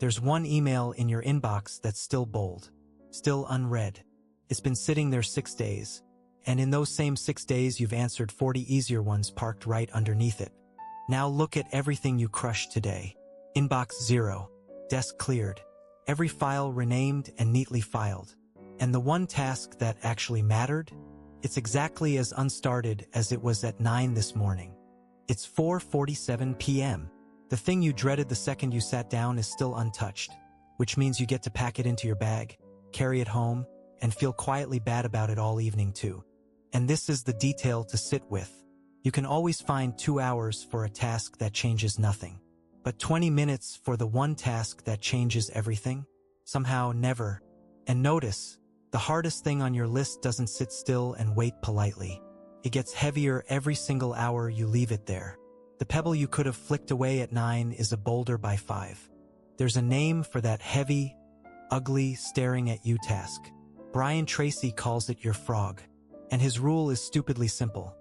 There's one email in your inbox that's still bold, still unread. It's been sitting there 6 days, and in those same 6 days you've answered 40 easier ones parked right underneath it. Now look at everything you crushed today. Inbox 0, desk cleared, every file renamed and neatly filed. And the one task that actually mattered? It's exactly as unstarted as it was at 9 this morning. It's 4:47 p.m. The thing you dreaded the second you sat down is still untouched, which means you get to pack it into your bag, carry it home, and feel quietly bad about it all evening too. And this is the detail to sit with. You can always find 2 hours for a task that changes nothing. But 20 minutes for the one task that changes everything? Somehow never. And notice, the hardest thing on your list doesn't sit still and wait politely. It gets heavier every single hour you leave it there. The pebble you could have flicked away at 9 is a boulder by 5. There's a name for that heavy, ugly, staring at you task. Brian Tracy calls it your frog. And his rule is stupidly simple.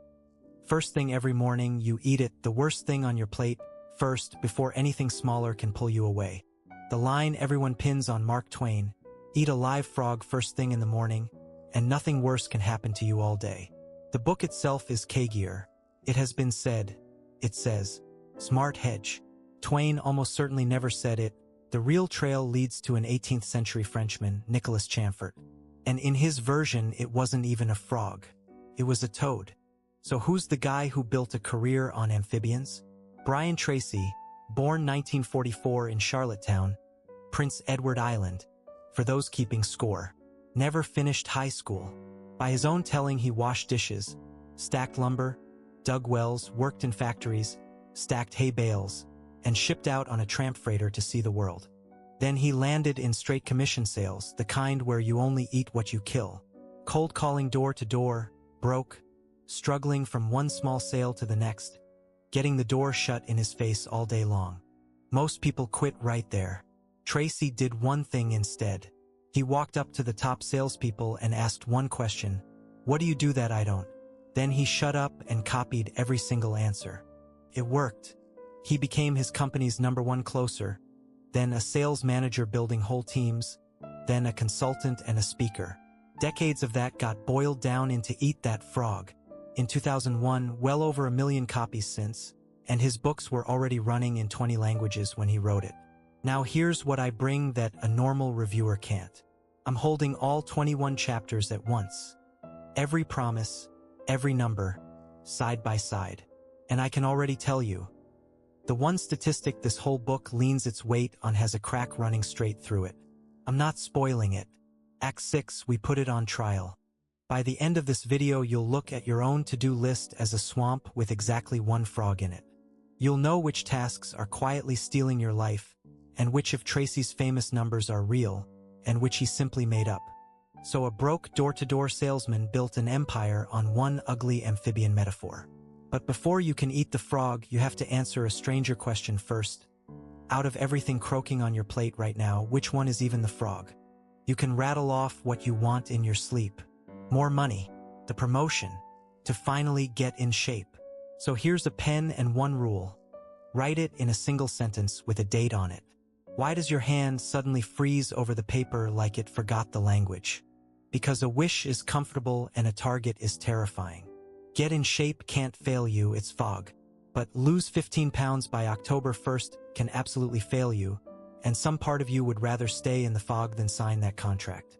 First thing every morning, you eat it, the worst thing on your plate, first, before anything smaller can pull you away. The line everyone pins on Mark Twain, eat a live frog first thing in the morning, and nothing worse can happen to you all day. The book itself is cagier. It has been said. It says, smart hedge. Twain almost certainly never said it. The real trail leads to an 18th century Frenchman, Nicholas Chamfort. And in his version, it wasn't even a frog. It was a toad. So who's the guy who built a career on amphibians? Brian Tracy, born 1944 in Charlottetown, Prince Edward Island, for those keeping score. Never finished high school. By his own telling, he washed dishes, stacked lumber, dug wells, worked in factories, stacked hay bales, and shipped out on a tramp freighter to see the world. Then he landed in straight commission sales, the kind where you only eat what you kill. Cold calling door to door, broke, struggling from one small sale to the next, getting the door shut in his face all day long. Most people quit right there. Tracy did one thing instead. He walked up to the top salespeople and asked one question, "What do you do that I don't?" Then he shut up and copied every single answer. It worked. He became his company's #1 closer, then a sales manager building whole teams, then a consultant and a speaker. Decades of that got boiled down into Eat That Frog. In 2001, well over 1 million copies since, and his books were already running in 20 languages when he wrote it. Now here's what I bring that a normal reviewer can't. I'm holding all 21 chapters at once. Every promise, every number, side by side. And I can already tell you, the one statistic this whole book leans its weight on has a crack running straight through it. I'm not spoiling it. Act 6, we put it on trial. By the end of this video, you'll look at your own to-do list as a swamp with exactly one frog in it. You'll know which tasks are quietly stealing your life, and which of Tracy's famous numbers are real, and which he simply made up. So a broke door-to-door salesman built an empire on one ugly amphibian metaphor. But before you can eat the frog, you have to answer a stranger question first. Out of everything croaking on your plate right now, which one is even the frog? You can rattle off what you want in your sleep. More money, the promotion, to finally get in shape. So here's a pen and one rule. Write it in a single sentence with a date on it. Why does your hand suddenly freeze over the paper like it forgot the language? Because a wish is comfortable and a target is terrifying. Get in shape can't fail you, it's fog. But lose 15 pounds by October 1st can absolutely fail you, and some part of you would rather stay in the fog than sign that contract.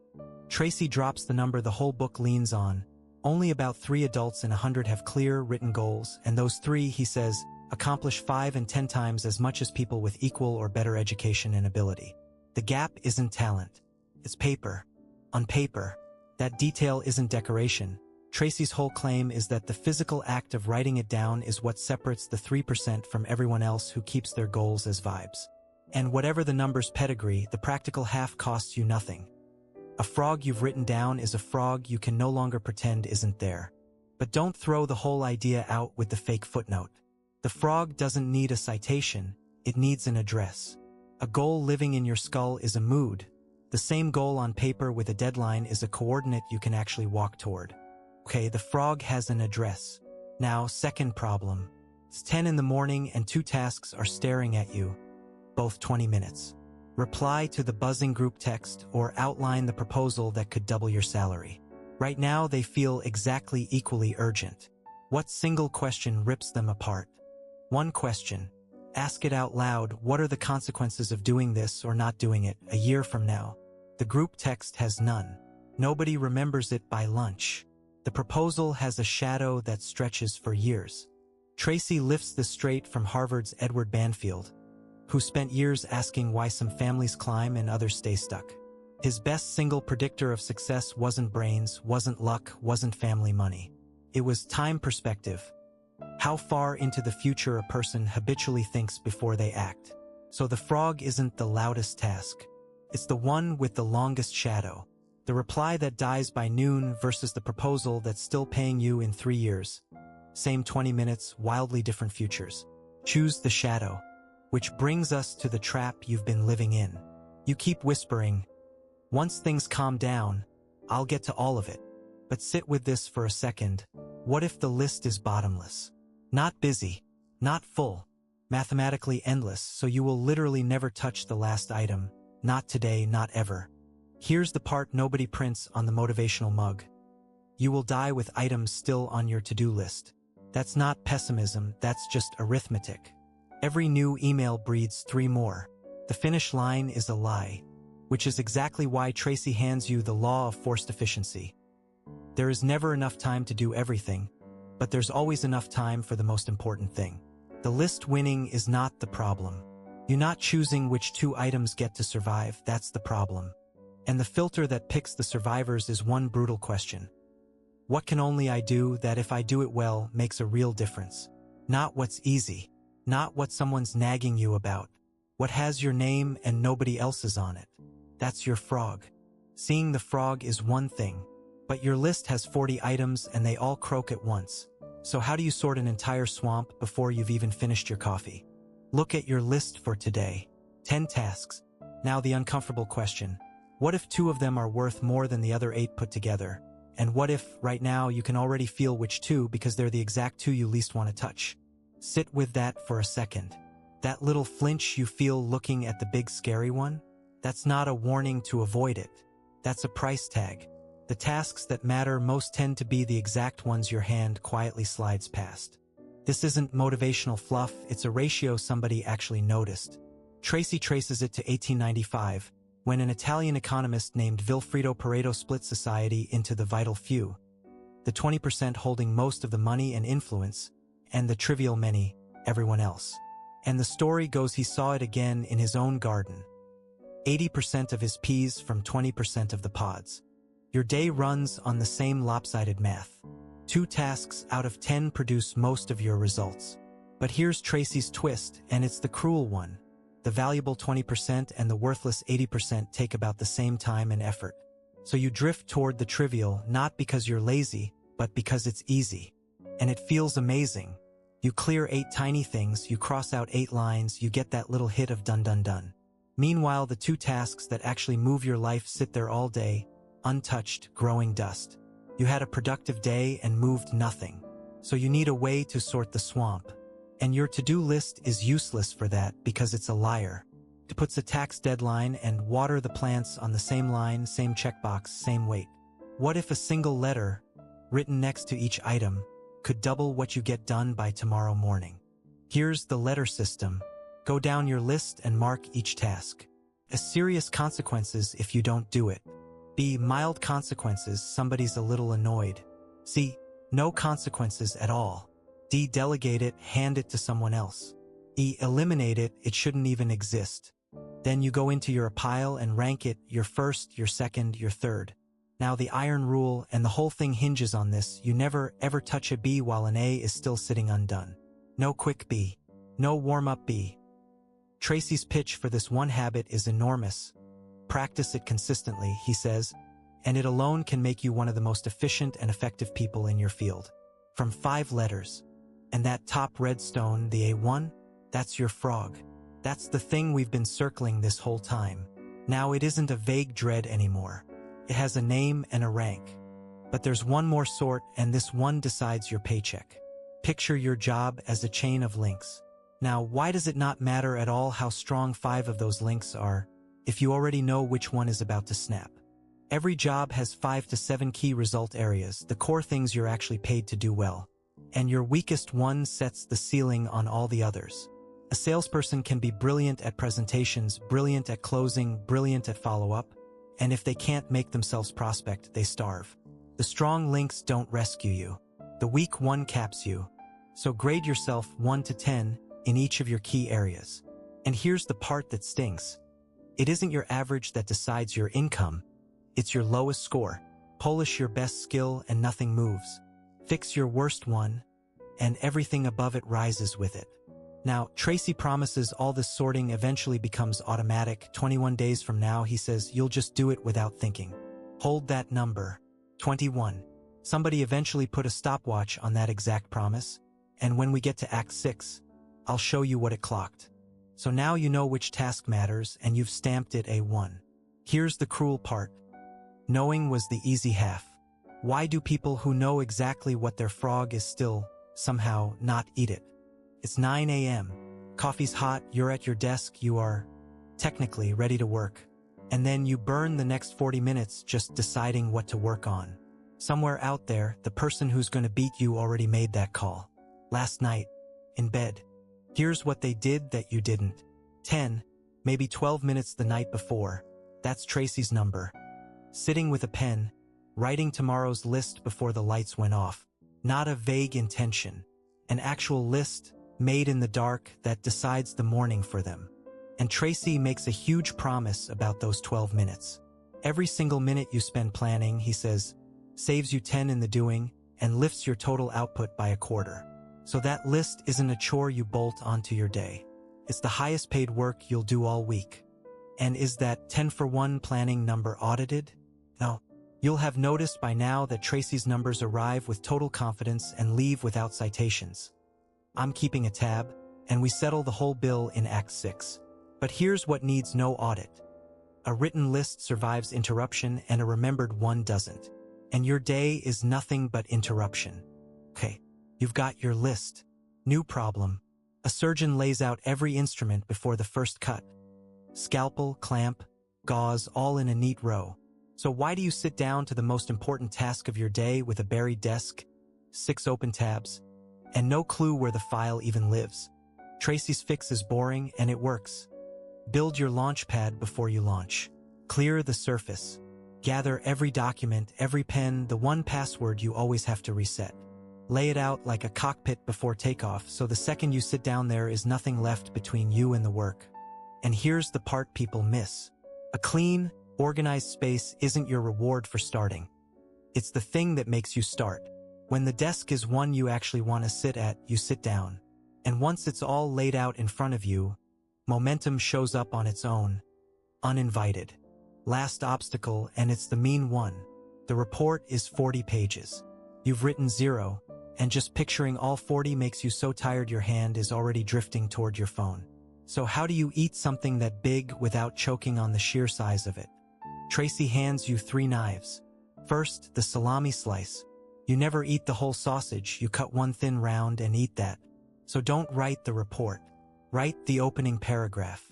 Tracy drops the number the whole book leans on. Only about 3 adults in 100 have clear, written goals, and those 3, he says, accomplish 5 and 10 times as much as people with equal or better education and ability. The gap isn't talent. It's paper. On paper. That detail isn't decoration. Tracy's whole claim is that the physical act of writing it down is what separates the 3% from everyone else who keeps their goals as vibes. And whatever the number's pedigree, the practical half costs you nothing. A frog you've written down is a frog you can no longer pretend isn't there. But don't throw the whole idea out with the fake footnote. The frog doesn't need a citation, it needs an address. A goal living in your skull is a mood. The same goal on paper with a deadline is a coordinate you can actually walk toward. Okay, the frog has an address. Now, second problem. It's 10 in the morning and 2 tasks are staring at you, both 20 minutes. reply to the buzzing group text, or outline the proposal that could double your salary. Right now they feel exactly equally urgent. What single question rips them apart? One question. Ask it out loud. What are the consequences of doing this or not doing it a year from now? The group text has none. Nobody remembers it by lunch. The proposal has a shadow that stretches for years. Tracy lifts this straight from Harvard's Edward Banfield, who spent years asking why some families climb and others stay stuck. His best single predictor of success wasn't brains, wasn't luck, wasn't family money. It was time perspective. How far into the future a person habitually thinks before they act. So the frog isn't the loudest task. It's the one with the longest shadow. The reply that dies by noon versus the proposal that's still paying you in 3 years. Same 20 minutes, wildly different futures. Choose the shadow. Which brings us to the trap you've been living in. You keep whispering, once things calm down, I'll get to all of it. But sit with this for a second. What if the list is bottomless? Not busy, not full, mathematically endless, so you will literally never touch the last item. Not today, not ever. Here's the part nobody prints on the motivational mug. You will die with items still on your to-do list. That's not pessimism, that's just arithmetic. Every new email breeds 3 more. The finish line is a lie, which is exactly why Tracy hands you the law of forced efficiency. There is never enough time to do everything, but there's always enough time for the most important thing. The list winning is not the problem. You're not choosing which 2 items get to survive, that's the problem. And the filter that picks the survivors is one brutal question. What can only I do that if I do it well makes a real difference? Not what's easy. Not what someone's nagging you about. What has your name and nobody else's on it. That's your frog. Seeing the frog is one thing, but your list has 40 items and they all croak at once. So how do you sort an entire swamp before you've even finished your coffee? Look at your list for today. 10 tasks. Now the uncomfortable question. What if 2 of them are worth more than the other 8 put together? And what if, right now, you can already feel which 2 because they're the exact 2 you least want to touch? Sit with that for a second. That little flinch you feel looking at the big scary one? That's not a warning to avoid it. That's a price tag. The tasks that matter most tend to be the exact ones your hand quietly slides past. This isn't motivational fluff, it's a ratio somebody actually noticed. Tracy traces it to 1895, when an Italian economist named Vilfredo Pareto split society into the vital few, the 20% holding most of the money and influence, and the trivial many, everyone else. And the story goes he saw it again in his own garden. 80% of his peas from 20% of the pods. Your day runs on the same lopsided math. 2 tasks out of 10 produce most of your results. But here's Tracy's twist, and it's the cruel one. The valuable 20% and the worthless 80% take about the same time and effort. So you drift toward the trivial, not because you're lazy, but because it's easy. And it feels amazing. You clear 8 tiny things, you cross out 8 lines, you get that little hit of done done done. Meanwhile, the 2 tasks that actually move your life sit there all day, untouched, growing dust. You had a productive day and moved nothing. So you need a way to sort the swamp. And your to-do list is useless for that because it's a liar. It puts a tax deadline and water the plants on the same line, same checkbox, same weight. What if a single letter, written next to each item, could double what you get done by tomorrow morning? Here's the letter system. Go down your list and mark each task. A serious consequences if you don't do it. B, mild consequences, somebody's a little annoyed. C, no consequences at all. D, delegate it, hand it to someone else. E, eliminate it, it shouldn't even exist. Then you go into your pile and rank it, your first, your second, your third. Now the iron rule, and the whole thing hinges on this, you never ever touch a B while an A is still sitting undone. No quick B. No warm-up B. Tracy's pitch for this one habit is enormous. Practice it consistently, he says, and it alone can make you one of the most efficient and effective people in your field. From 5 letters. And that top red stone, the A1, that's your frog. That's the thing we've been circling this whole time. Now it isn't a vague dread anymore. It has a name and a rank. But there's one more sort, and this one decides your paycheck. Picture your job as a chain of links. Now, why does it not matter at all how strong 5 of those links are? if you already know which one is about to snap. Every job has 5 to 7 key result areas, the core things you're actually paid to do well. And your weakest one sets the ceiling on all the others. A salesperson can be brilliant at presentations, brilliant at closing, brilliant at follow-up, and if they can't make themselves prospect, they starve. The strong links don't rescue you. The weak one caps you. So grade yourself 1 to 10 in each of your key areas. And here's the part that stings. It isn't your average that decides your income. It's your lowest score. Polish your best skill and nothing moves. Fix your worst one, and everything above it rises with it. Now, Tracy promises all this sorting eventually becomes automatic. 21 days from now, he says, you'll just do it without thinking. Hold that number. 21. Somebody eventually put a stopwatch on that exact promise, and when we get to Act 6, I'll show you what it clocked. So now you know which task matters, and you've stamped it A1. Here's the cruel part. Knowing was the easy half. Why do people who know exactly what their frog is still, somehow, not eat it? It's 9 a.m. Coffee's hot, you're at your desk, you are, technically, ready to work. And then you burn the next 40 minutes just deciding what to work on. Somewhere out there, the person who's going to beat you already made that call. Last night, in bed. Here's what they did that you didn't. 10, maybe 12 minutes the night before. That's Tracy's number. Sitting with a pen, writing tomorrow's list before the lights went off. Not a vague intention. An actual list, made in the dark, that decides the morning for them. And Tracy makes a huge promise about those 12 minutes. Every single minute you spend planning, he says, saves you 10 in the doing and lifts your total output by a quarter. So that list isn't a chore you bolt onto your day. It's the highest paid work you'll do all week. And is that 10-for-1 planning number audited? No. You'll have noticed by now that Tracy's numbers arrive with total confidence and leave without citations. I'm keeping a tab, and we settle the whole bill in Act 6. But here's what needs no audit. A written list survives interruption and a remembered one doesn't. And your day is nothing but interruption. Okay, you've got your list. New problem. A surgeon lays out every instrument before the first cut. Scalpel, clamp, gauze, all in a neat row. So why do you sit down to the most important task of your day with a buried desk, 6 open tabs, and no clue where the file even lives? Tracy's fix is boring and it works. Build your launch pad before you launch. Clear the surface. Gather every document, every pen, the one password you always have to reset. Lay it out like a cockpit before takeoff, so the second you sit down there is nothing left between you and the work. And here's the part people miss. A clean, organized space isn't your reward for starting. It's the thing that makes you start. When the desk is one you actually want to sit at, you sit down. And once it's all laid out in front of you, momentum shows up on its own, uninvited. Last obstacle, and it's the mean one. The report is 40 pages. You've written 0, and just picturing all 40 makes you so tired your hand is already drifting toward your phone. So how do you eat something that big without choking on the sheer size of it? Tracy hands you 3 knives. First, the salami slice. You never eat the whole sausage, you cut one thin round and eat that. So don't write the report. Write the opening paragraph.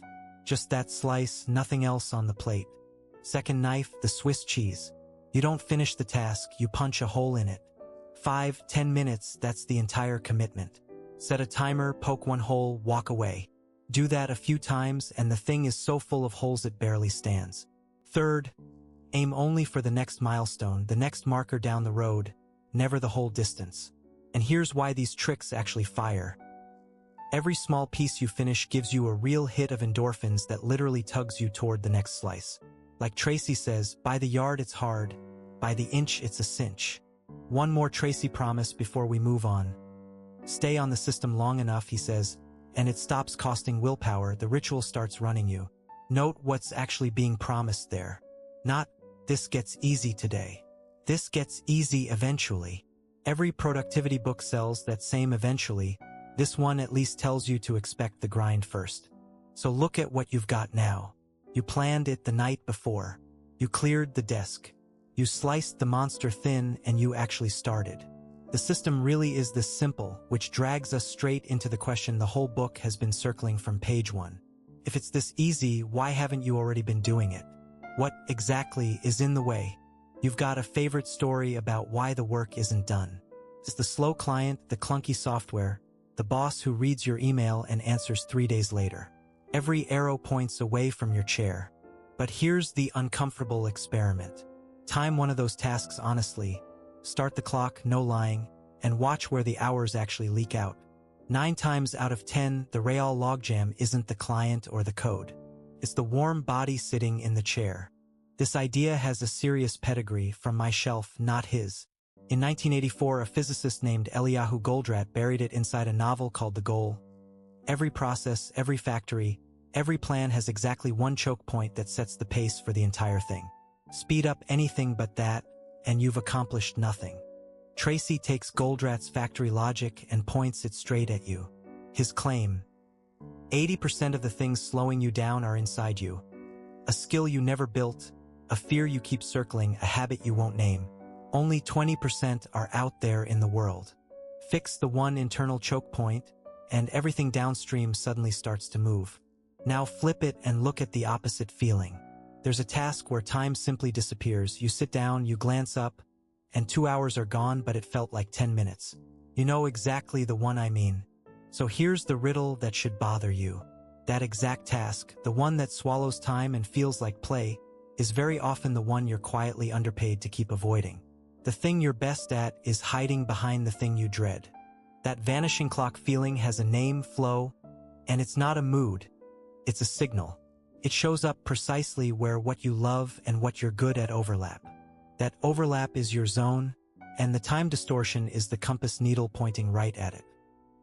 Just that slice, nothing else on the plate. Second knife, the Swiss cheese. You don't finish the task, you punch a hole in it. 5-10 minutes, that's the entire commitment. Set a timer, poke one hole, walk away. Do that a few times and the thing is so full of holes it barely stands. Third, aim only for the next milestone, the next marker down the road, never the whole distance. And here's why these tricks actually fire. Every small piece you finish gives you a real hit of endorphins that literally tugs you toward the next slice. Like Tracy says, by the yard it's hard, by the inch it's a cinch. One more Tracy promise before we move on. Stay on the system long enough, he says, and it stops costing willpower, the ritual starts running you. Note what's actually being promised there. Not, this gets easy today. This gets easy eventually. Every productivity book sells that same eventually. This one at least tells you to expect the grind first. So look at what you've got now. You planned it the night before. You cleared the desk. You sliced the monster thin and you actually started. The system really is this simple, which drags us straight into the question the whole book has been circling from page 1. If it's this easy, why haven't you already been doing it? What exactly is in the way? You've got a favorite story about why the work isn't done. It's the slow client, the clunky software, the boss who reads your email and answers 3 days later. Every arrow points away from your chair. But here's the uncomfortable experiment. Time one of those tasks honestly. Start the clock, no lying, and watch where the hours actually leak out. 9 times out of 10, the real logjam isn't the client or the code. It's the warm body sitting in the chair. This idea has a serious pedigree from my shelf, not his. In 1984, a physicist named Eliyahu Goldratt buried it inside a novel called The Goal. Every process, every factory, every plan has exactly one choke point that sets the pace for the entire thing. Speed up anything but that, and you've accomplished nothing. Tracy takes Goldratt's factory logic and points it straight at you. His claim: 80% of the things slowing you down are inside you. A skill you never built, a fear you keep circling, a habit you won't name. Only 20% are out there in the world. Fix the one internal choke point, and everything downstream suddenly starts to move. Now flip it and look at the opposite feeling. There's a task where time simply disappears. You sit down, you glance up, and 2 hours are gone, but it felt like 10 minutes. You know exactly the one I mean. So here's the riddle that should bother you. That exact task, the one that swallows time and feels like play, is very often the one you're quietly underpaid to keep avoiding. The thing you're best at is hiding behind the thing you dread. That vanishing clock feeling has a name, flow, and it's not a mood. It's a signal. It shows up precisely where what you love and what you're good at overlap. That overlap is your zone, and the time distortion is the compass needle pointing right at it.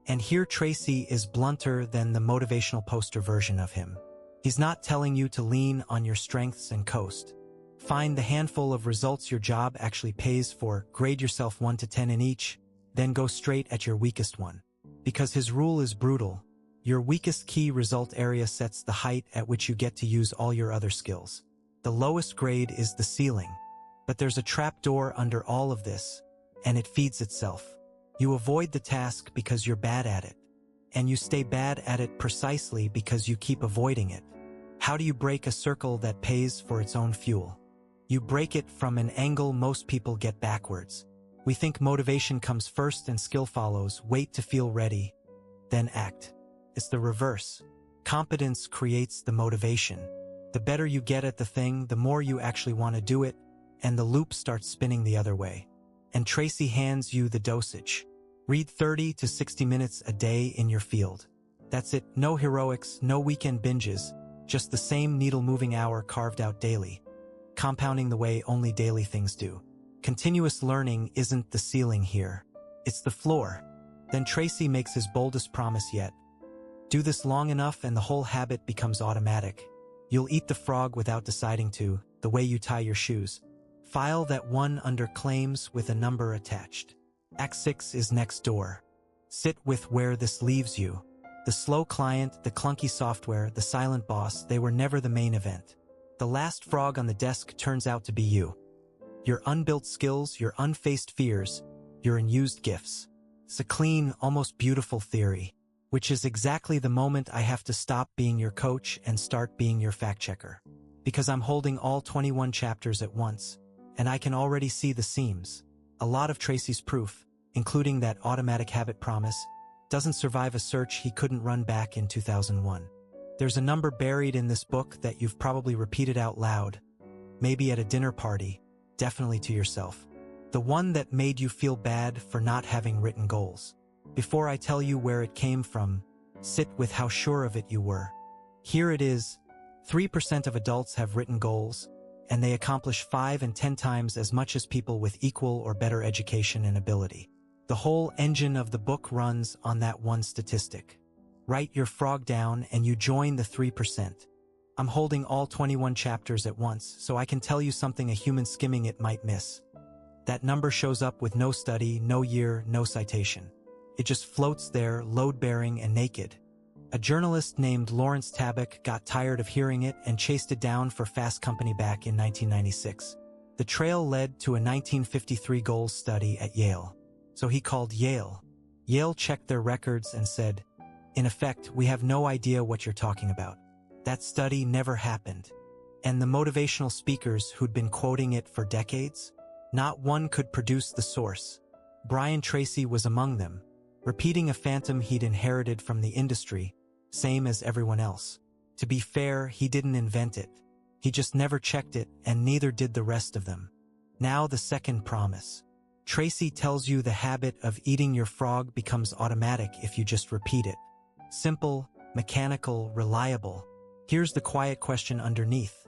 And here Tracy is blunter than the motivational poster version of him. He's not telling you to lean on your strengths and coast. Find the handful of results your job actually pays for, grade yourself 1 to 10 in each, then go straight at your weakest one. Because his rule is brutal. Your weakest key result area sets the height at which you get to use all your other skills. The lowest grade is the ceiling. But there's a trap door under all of this, and it feeds itself. You avoid the task because you're bad at it, and you stay bad at it precisely because you keep avoiding it. How do you break a circle that pays for its own fuel? You break it from an angle most people get backwards. We think motivation comes first and skill follows, wait to feel ready, then act. It's the reverse. Competence creates the motivation. The better you get at the thing, the more you actually want to do it, and the loop starts spinning the other way. And Tracy hands you the dosage. Read 30 to 60 minutes a day in your field. That's it, no heroics, no weekend binges, just the same needle-moving hour carved out daily. Compounding the way only daily things do. Continuous learning isn't the ceiling here. It's the floor. Then Tracy makes his boldest promise yet. Do this long enough and the whole habit becomes automatic. You'll eat the frog without deciding to, the way you tie your shoes. File that one under claims with a number attached. Act 6 is next door. Sit with where this leaves you. The slow client, the clunky software, the silent boss, they were never the main event. The last frog on the desk turns out to be you. Your unbuilt skills, your unfaced fears, your unused gifts. It's a clean, almost beautiful theory, which is exactly the moment I have to stop being your coach and start being your fact-checker. Because I'm holding all 21 chapters at once, and I can already see the seams. A lot of Tracy's proof, including that automatic habit promise, doesn't survive a search he couldn't run back in 2001. There's a number buried in this book that you've probably repeated out loud, maybe at a dinner party, definitely to yourself. The one that made you feel bad for not having written goals. Before I tell you where it came from, sit with how sure of it you were. Here it is. 3% of adults have written goals, and they accomplish 5 and 10 times as much as people with equal or better education and ability. The whole engine of the book runs on that one statistic. Write your frog down and you join the 3%. I'm holding all 21 chapters at once, so I can tell you something a human skimming it might miss. That number shows up with no study, no year, no citation. It just floats there, load-bearing and naked. A journalist named Lawrence Tabak got tired of hearing it and chased it down for Fast Company back in 1996. The trail led to a 1953 goals study at Yale. So he called Yale. Yale checked their records and said, "In effect, we have no idea what you're talking about. That study never happened. And the motivational speakers who'd been quoting it for decades? Not one could produce the source. Brian Tracy was among them, repeating a phantom he'd inherited from the industry, same as everyone else. To be fair, he didn't invent it. He just never checked it, and neither did the rest of them. Now the second promise. Tracy tells you the habit of eating your frog becomes automatic if you just repeat it. Simple, mechanical, reliable. Here's the quiet question underneath.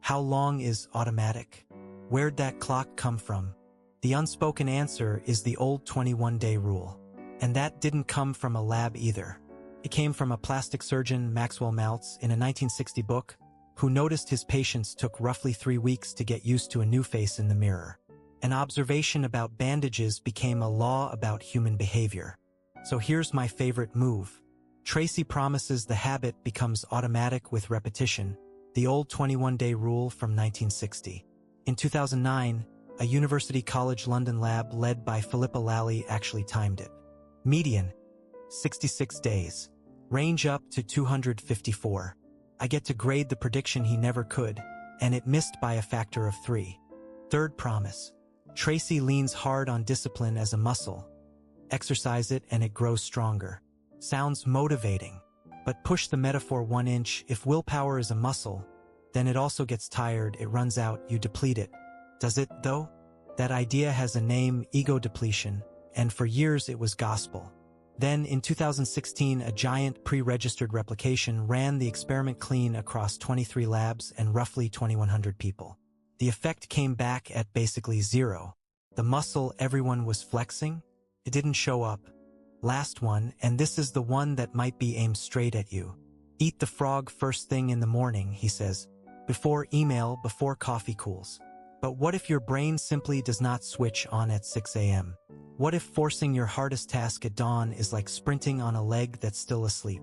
How long is automatic? Where'd that clock come from? The unspoken answer is the old 21-day rule. And that didn't come from a lab either. It came from a plastic surgeon, Maxwell Maltz, in a 1960 book, who noticed his patients took roughly 3 weeks to get used to a new face in the mirror. An observation about bandages became a law about human behavior. So here's my favorite move. Tracy promises the habit becomes automatic with repetition, the old 21-day rule from 1960. In 2009, a University College London lab led by Philippa Lally actually timed it. Median, 66 days. Range up to 254. I get to grade the prediction he never could, and it missed by a factor of 3. Third promise. Tracy leans hard on discipline as a muscle. Exercise it and it grows stronger. Sounds motivating, but push the metaphor 1 inch. If willpower is a muscle, then it also gets tired, it runs out, you deplete it. Does it, though? That idea has a name, ego depletion, and for years it was gospel. Then, in 2016, a giant pre-registered replication ran the experiment clean across 23 labs and roughly 2,100 people. The effect came back at basically 0. The muscle everyone was flexing? It didn't show up. Last one, and this is the one that might be aimed straight at you. Eat the frog first thing in the morning, he says. Before email, before coffee cools. But what if your brain simply does not switch on at 6 a.m.? What if forcing your hardest task at dawn is like sprinting on a leg that's still asleep?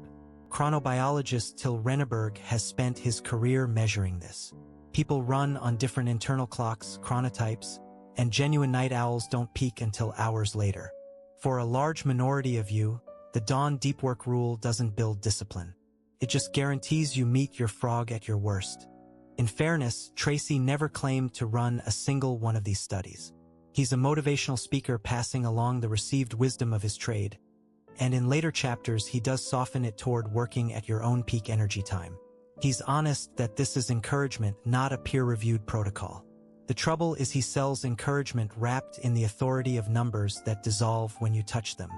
Chronobiologist Till Renneberg has spent his career measuring this. People run on different internal clocks, chronotypes, and genuine night owls don't peak until hours later. For a large minority of you, the dawn deep work rule doesn't build discipline. It just guarantees you meet your frog at your worst. In fairness, Tracy never claimed to run a single one of these studies. He's a motivational speaker passing along the received wisdom of his trade. And in later chapters, he does soften it toward working at your own peak energy time. He's honest that this is encouragement, not a peer-reviewed protocol. The trouble is he sells encouragement wrapped in the authority of numbers that dissolve when you touch them.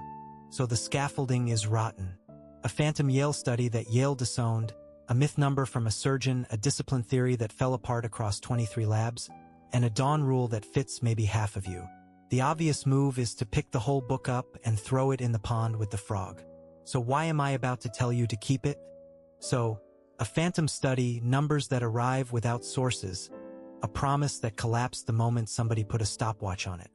So the scaffolding is rotten. A phantom Yale study that Yale disowned, a myth number from a surgeon, a discipline theory that fell apart across 23 labs, and a dawn rule that fits maybe half of you. The obvious move is to pick the whole book up and throw it in the pond with the frog. So why am I about to tell you to keep it? So, a phantom study, numbers that arrive without sources, a promise that collapsed the moment somebody put a stopwatch on it.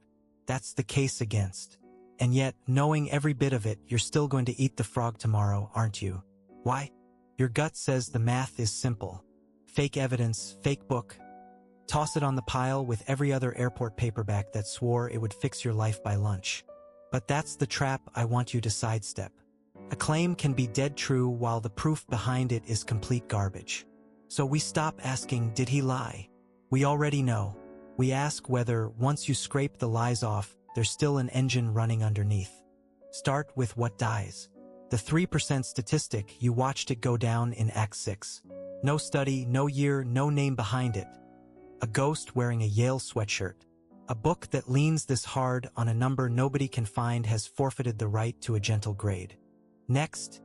That's the case against. And yet, knowing every bit of it, you're still going to eat the frog tomorrow, aren't you? Why? Your gut says the math is simple. Fake evidence, fake book. Toss it on the pile with every other airport paperback that swore it would fix your life by lunch. But that's the trap I want you to sidestep. A claim can be dead true while the proof behind it is complete garbage. So we stop asking, did he lie? We already know. We ask whether, once you scrape the lies off, there's still an engine running underneath. Start with what dies. The 3% statistic, you watched it go down in Act 6. No study, no year, no name behind it. A ghost wearing a Yale sweatshirt. A book that leans this hard on a number nobody can find has forfeited the right to a gentle grade. Next,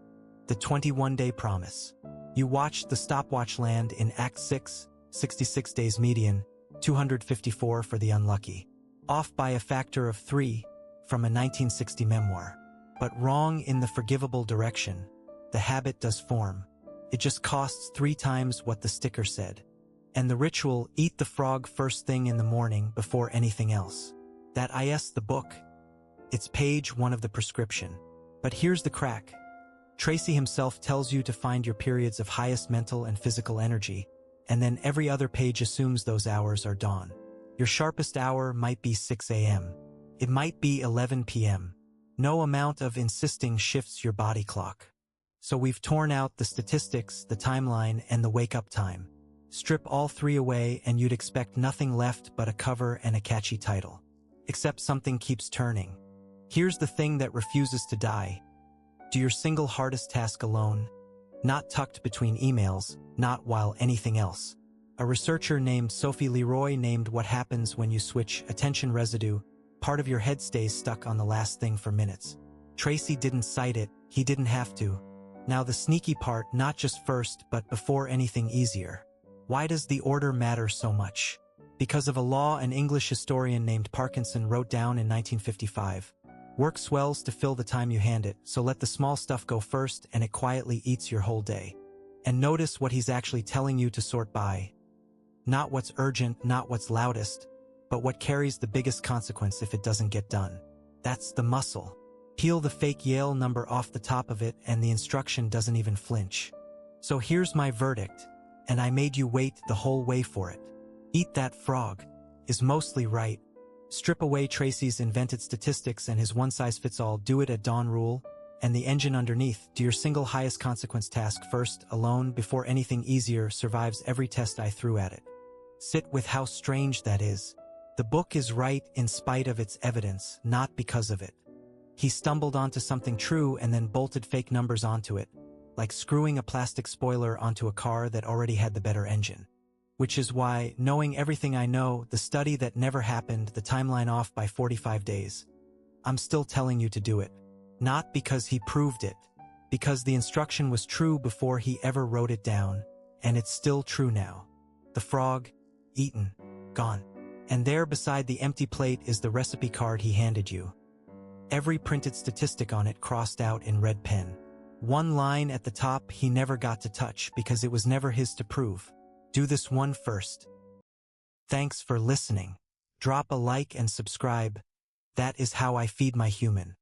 the 21-day promise. You watched the stopwatch land in Act 6, 66 days median, 254 for the unlucky. Off by a factor of 3 from a 1960 memoir. But wrong in the forgivable direction. The habit does form. It just costs 3 times what the sticker said. And the ritual, eat the frog first thing in the morning before anything else. That is the book. It's page 1 of the prescription. But here's the crack. Tracy himself tells you to find your periods of highest mental and physical energy, and then every other page assumes those hours are dawn. Your sharpest hour might be 6 a.m. It might be 11 p.m. No amount of insisting shifts your body clock. So we've torn out the statistics, the timeline, and the wake-up time. Strip all three away and you'd expect nothing left but a cover and a catchy title. Except something keeps turning. Here's the thing that refuses to die. Do your single hardest task alone, not tucked between emails, not while anything else. A researcher named Sophie Leroy named what happens when you switch attention residue. Part of your head stays stuck on the last thing for minutes. Tracy didn't cite it, he didn't have to. Now the sneaky part, not just first, but before anything easier. Why does the order matter so much? Because of a law an English historian named Parkinson wrote down in 1955. Work swells to fill the time you hand it, so let the small stuff go first and it quietly eats your whole day. And notice what he's actually telling you to sort by. Not what's urgent, not what's loudest, but what carries the biggest consequence if it doesn't get done. That's the muscle. Peel the fake Yale number off the top of it and the instruction doesn't even flinch. So here's my verdict, and I made you wait the whole way for it. Eat that frog is mostly right. Strip away Tracy's invented statistics and his one-size-fits-all do-it-at-dawn rule, and the engine underneath, do your single highest consequence task first, alone, before anything easier survives every test I threw at it. Sit with how strange that is. The book is right in spite of its evidence, not because of it. He stumbled onto something true and then bolted fake numbers onto it, like screwing a plastic spoiler onto a car that already had the better engine. Which is why, knowing everything I know, the study that never happened, the timeline off by 45 days, I'm still telling you to do it. Not because he proved it, because the instruction was true before he ever wrote it down, and it's still true now. The frog, eaten, gone. And there beside the empty plate is the recipe card he handed you. Every printed statistic on it crossed out in red pen. One line at the top he never got to touch because it was never his to prove. Do this one first. Thanks for listening. Drop a like and subscribe. That is how I feed my human.